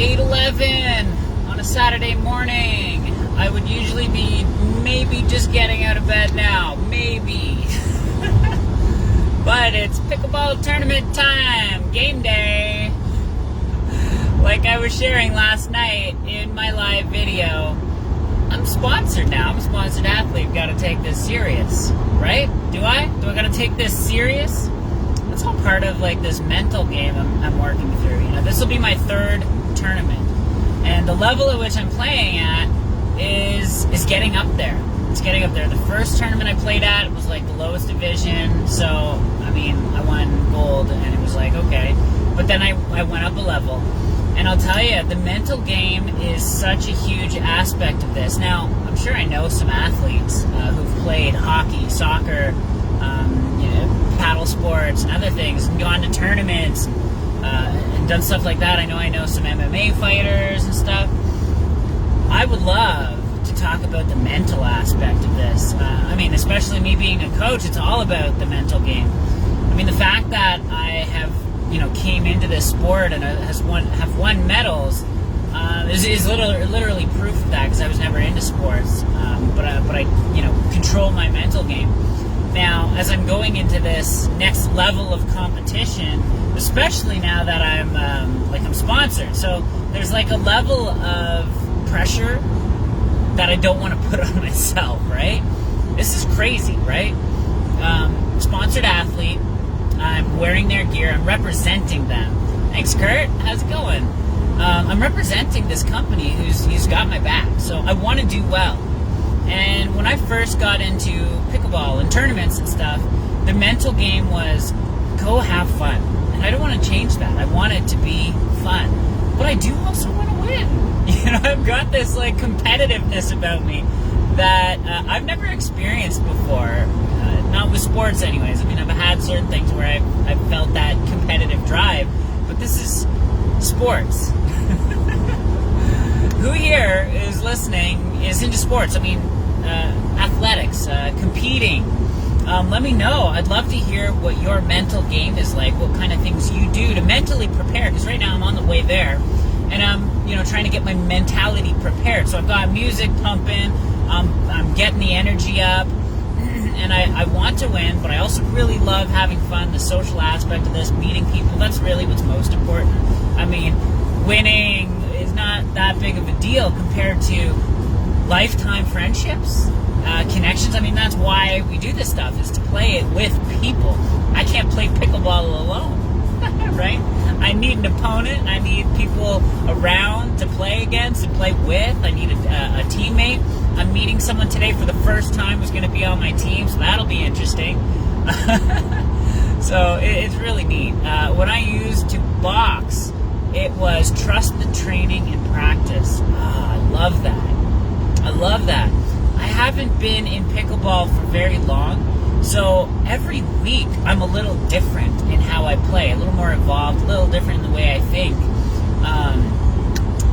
8:11 on a Saturday morning. I would usually be maybe just getting out of bed now. Maybe. But it's pickleball tournament time. Game day. Like I was sharing last night in my live video, I'm sponsored now. I'm a sponsored athlete. Got to take this serious, right? Do I got to take this serious? That's all part of like this mental game I'm working through. You know, this will be my third tournament, and the level at which I'm playing at is getting up there. It's getting up there. The first tournament I played at was like the lowest division, so I mean I won gold, and it was like okay. But then I went up a level, and I'll tell you, the mental game is such a huge aspect of this. Now I'm sure I know some athletes who've played hockey, soccer, paddle sports, and other things, and gone to tournaments and done stuff like that. I know some MMA fighters and stuff. I would love to talk about the mental aspect of this. I mean, especially me being a coach, it's all about the mental game. I mean, the fact that I have, came into this sport and have won medals is literally proof of that, because I was never into sports. But I control my mental game. Now, as I'm going into this next level of competition, especially now that I'm sponsored, so there's like a level of pressure that I don't want to put on myself, right? This is crazy, right? Sponsored athlete, I'm wearing their gear, I'm representing them. Thanks, Kurt. How's it going? I'm representing this company who's got my back, so I want to do well. And when I first got into pickleball and tournaments and stuff, the mental game was go have fun. And I don't want to change that. I want it to be fun. But I do also want to win. I've got this like competitiveness about me that I've never experienced before. Not with sports anyways. I mean, I've had certain things where I've felt that competitive drive. But this is sports. Who here is listening is into sports? I mean, athletics, competing. Let me know. I'd love to hear what your mental game is like, what kind of things you do to mentally prepare, because right now I'm on the way there, and I'm trying to get my mentality prepared. So I've got music pumping, I'm getting the energy up, and I want to win, but I also really love having fun, the social aspect of this, meeting people. That's really what's most important. I mean, winning is not that big of a deal compared to lifetime friendships, connections. I mean, that's why we do this stuff, is to play it with people. I can't play pickleball alone, right? I need an opponent. I need people around to play against and play with. I need a teammate. I'm meeting someone today for the first time who's going to be on my team, so that'll be interesting. So it's really neat. When I used to box, it was trust the training and practice. I love that. I love that. I haven't been in pickleball for very long, so every week I'm a little different in how I play, a little more evolved, a little different in the way I think.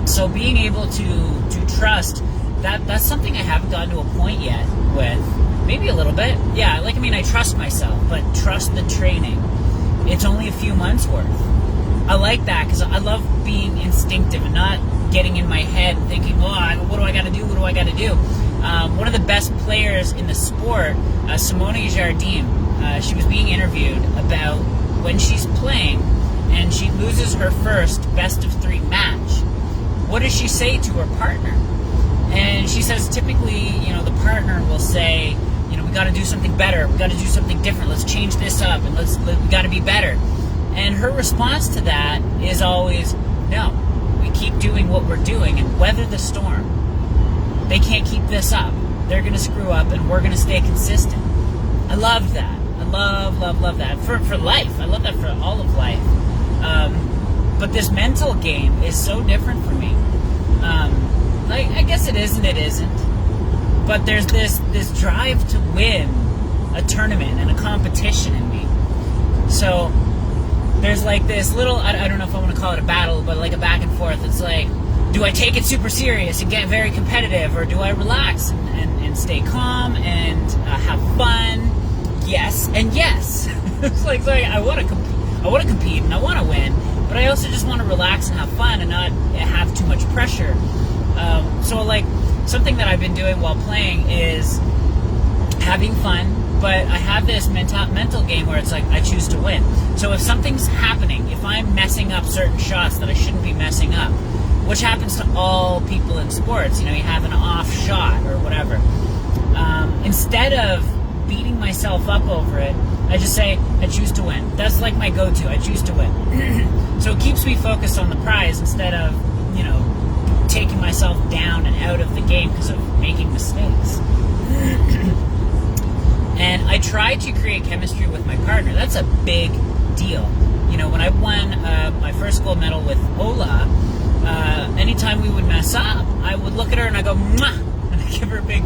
So being able to trust, that's something I haven't gotten to a point yet with. Maybe a little bit. Yeah, I trust myself, but trust the training. It's only a few months worth. I like that because I love being instinctive and not getting in my head and thinking, what do I got to do? What do I got to do? One of the best players in the sport, Simone Jardim, she was being interviewed about when she's playing and she loses her first best-of-3 match. What does she say to her partner? And she says typically, the partner will say, we got to do something better. We got to do something different. Let's change this up, and we got to be better. And her response to that is always, no, we keep doing what we're doing and weather the storm. They can't keep this up. They're going to screw up, and we're going to stay consistent. I love that. I love that. For life. I love that for all of life. But this mental game is so different for me. I guess it is and it isn't. But there's this drive to win a tournament and a competition in me. So there's like this little, I don't know if I want to call it a battle, but like a back and forth. It's like, do I take it super serious and get very competitive, or do I relax and stay calm and have fun? Yes and yes. It's like I want to compete and I want to win, but I also just want to relax and have fun and not have too much pressure. So like something that I've been doing while playing is having fun, but I have this mental game where it's like I choose to win. So if something's happening, if I'm messing up certain shots that I shouldn't be messing up, which happens to all people in sports, you have an off shot or whatever, instead of beating myself up over it, I just say, I choose to win. That's like my go-to. I choose to win. So it keeps me focused on the prize instead of, taking myself down and out of the game because of making mistakes. And I try to create chemistry with my partner. That's a big deal. When I won my first gold medal with Ola, anytime we would mess up, I would look at her and I go, mwah! And I give her a big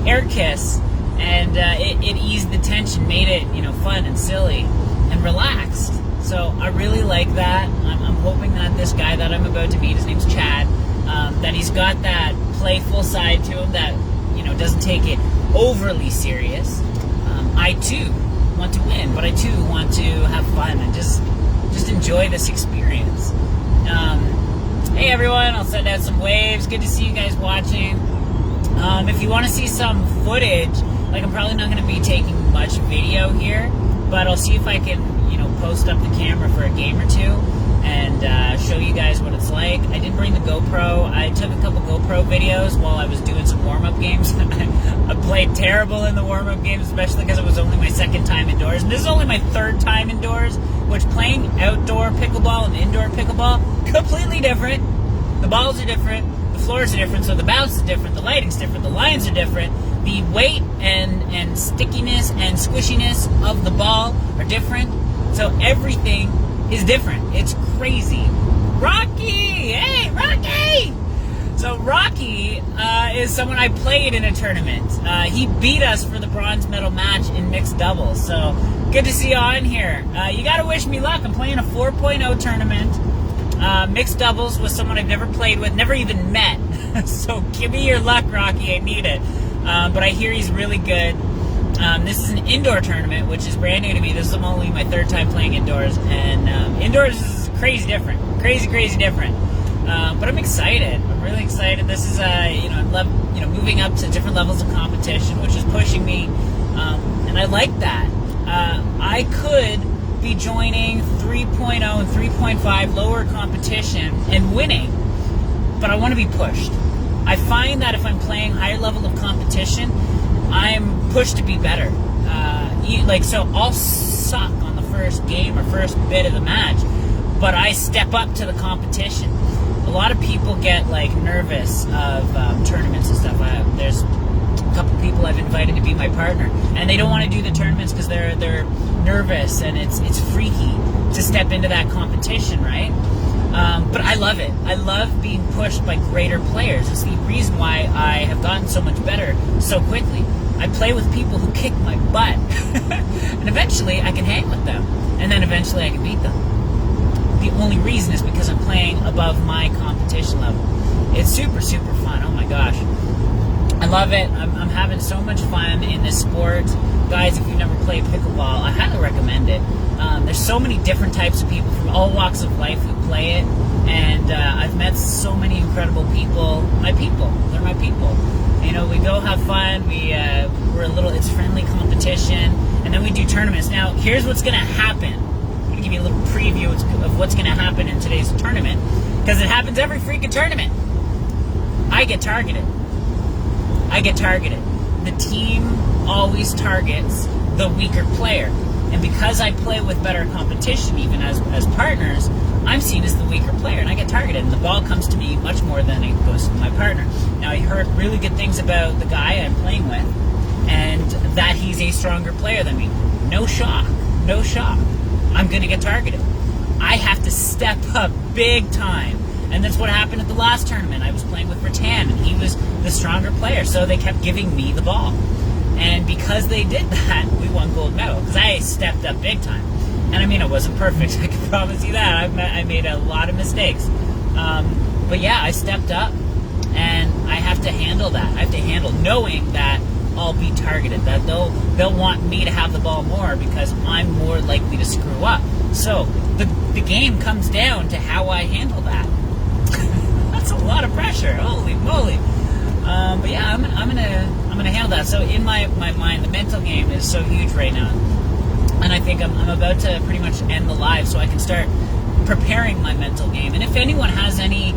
air kiss. And it eased the tension, made it, fun and silly and relaxed. So I really like that. I'm hoping that this guy that I'm about to meet, his name's Chad, that he's got that playful side to him that, doesn't take it overly serious. I too want to win, but I too want to have fun and just enjoy this experience. Hey everyone, I'll send out some waves. Good to see you guys watching. If you want to see some footage, like I'm probably not going to be taking much video here, but I'll see if I can, post up the camera for a game or two and show you guys what it's like. I did bring the GoPro. I took a couple GoPro videos while I was doing some warm-up games. I played terrible in the warm-up games, especially because it was only my second time indoors. And this is only my third time indoors, which playing outdoor pickleball and indoor pickleball, completely different. The balls are different. The floors are different, so the bounce is different. The lighting's different. The lines are different. The weight and stickiness and squishiness of the ball are different. So everything is different. It's crazy. Rocky! Hey, Rocky! So Rocky is someone I played in a tournament. He beat us for the bronze medal match in mixed doubles. So good to see you on here. You got to wish me luck. I'm playing a 4.0 tournament. Mixed doubles with someone I've never played with, never even met. So give me your luck, Rocky. I need it. But I hear he's really good. This is an indoor tournament, which is brand new to me. This is only my third time playing indoors, and indoors is crazy different, crazy different. But I'm excited. I'm really excited. This is I love moving up to different levels of competition, which is pushing me, and I like that. I could be joining 3.0 and 3.5 lower competition and winning, but I want to be pushed. I find that if I'm playing higher level of competition, I'm pushed to be better. So I'll suck on the first game or first bit of the match, but I step up to the competition. A lot of people get nervous of tournaments and stuff. There's a couple people I've invited to be my partner, and they don't want to do the tournaments because they're nervous, and it's freaky to step into that competition, right? But I love it. I love being pushed by greater players. It's the reason why I have gotten so much better so quickly. I play with people who kick my butt. And eventually I can hang with them. And then eventually I can beat them. The only reason is because I'm playing above my competition level. It's super fun. Oh my gosh. I love it. I'm having so much fun in this sport. Guys, if you've never played pickleball, I highly recommend it. There's so many different types of people from all walks of life who play it, and I've met so many incredible people. My people, they're my people. We go have fun. It's friendly competition, and then we do tournaments. Now, here's what's going to happen. I'm going to give you a little preview of what's going to happen in today's tournament, because it happens every freaking tournament. I get targeted. The team always targets the weaker player. And because I play with better competition, even as partners, I'm seen as the weaker player, and I get targeted, and the ball comes to me much more than it goes to my partner. Now, I heard really good things about the guy I'm playing with, and that he's a stronger player than me. No shock. I'm going to get targeted. I have to step up big time. And that's what happened at the last tournament. I was playing with Rattan, and he was the stronger player, so they kept giving me the ball. And because they did that, we won gold medal, because I stepped up big time. And I mean, it wasn't perfect, I can promise you that. I made a lot of mistakes. But yeah, I stepped up, and I have to handle that. I have to handle knowing that I'll be targeted, that they'll want me to have the ball more because I'm more likely to screw up. So the game comes down to how I handle that. That's a lot of pressure. Holy moly! But yeah, I'm gonna handle that. So in my mind, the mental game is so huge right now, and I think I'm about to pretty much end the live, so I can start preparing my mental game. And if anyone has any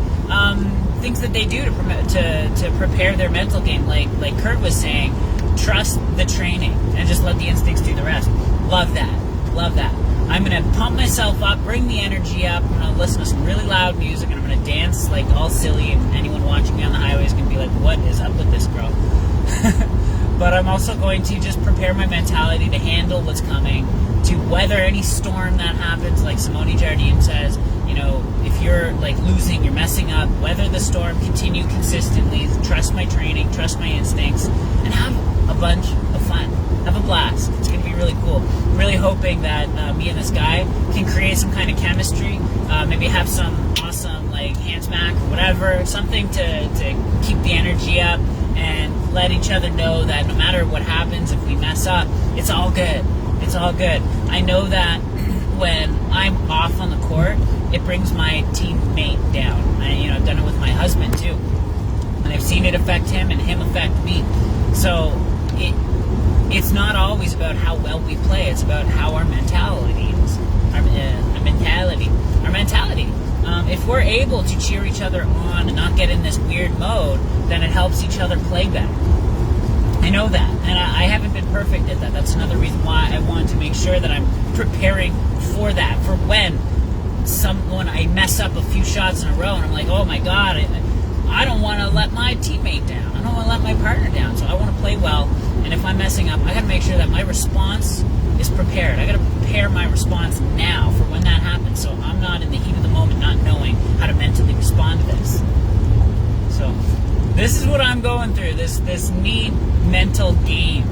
things that they do to prepare their mental game, like Kurt was saying, trust the training and just let the instincts do the rest. Love that. I'm going to pump myself up, bring the energy up. I'm going to listen to some really loud music, and I'm going to dance like all silly, and anyone watching me on the highway is going to be like, what is up with this girl? But I'm also going to just prepare my mentality to handle what's coming, to weather any storm that happens. Like Simone Jardine says, if you're like losing, you're messing up, weather the storm, continue consistently, trust my training, trust my instincts, and have a bunch of fun. Have a blast. It's going to be really cool. I'm really hoping that me and this guy can create some kind of chemistry, maybe have some awesome like hand smack or whatever, something to keep the energy up and let each other know that no matter what happens, if we mess up, it's all good. It's all good. I know that when I'm off on the court, it brings my teammate down. I've done it with my husband too, and I've seen it affect him and him affect me. So it's not always about how well we play. It's about how our mentality is. Our mentality. If we're able to cheer each other on and not get in this weird mode, then it helps each other play better. I know that, and I haven't been perfect at that. That's another reason why I want to make sure that I'm preparing for that, for when I mess up a few shots in a row and I'm like, oh my god, I don't want to let my teammate down. I don't want to let my partner down. So I want to play well, and if I'm messing up, I got to make sure that my response is prepared. I got to prepare my response now for when that happens, so I'm not in the heat of the moment not knowing how to mentally respond to this. So this is what I'm going through, this neat mental game,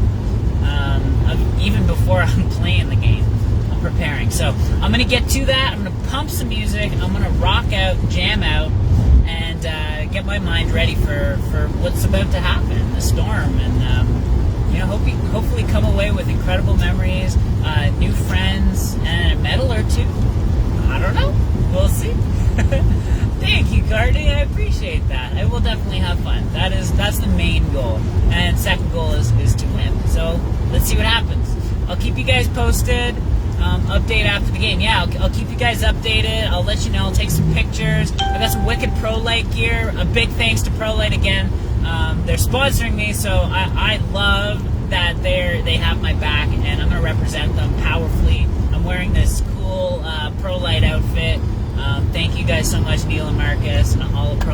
even before I'm playing the game. I'm preparing. So I'm going to get to that. I'm going to pump some music. I'm going to rock out, jam out, and get my mind ready for what's about to happen, the storm, and hopefully come away with incredible memories, new friends, and a medal or two. I don't know. We'll see. Thank you, Courtney. I appreciate that. I will definitely have fun. That's the main goal. And second goal is to win. So let's see what happens. I'll keep you guys posted. Update after the game. Yeah, I'll keep you guys updated. I'll let you know. I'll take some pictures. I got some wicked ProLite gear. A big thanks to ProLite again. They're sponsoring me, so I love that they have my back, and I'm going to represent them powerfully. I'm wearing this cool ProLite outfit. Thank you guys so much, Neil and Marcus, and all of ProLite.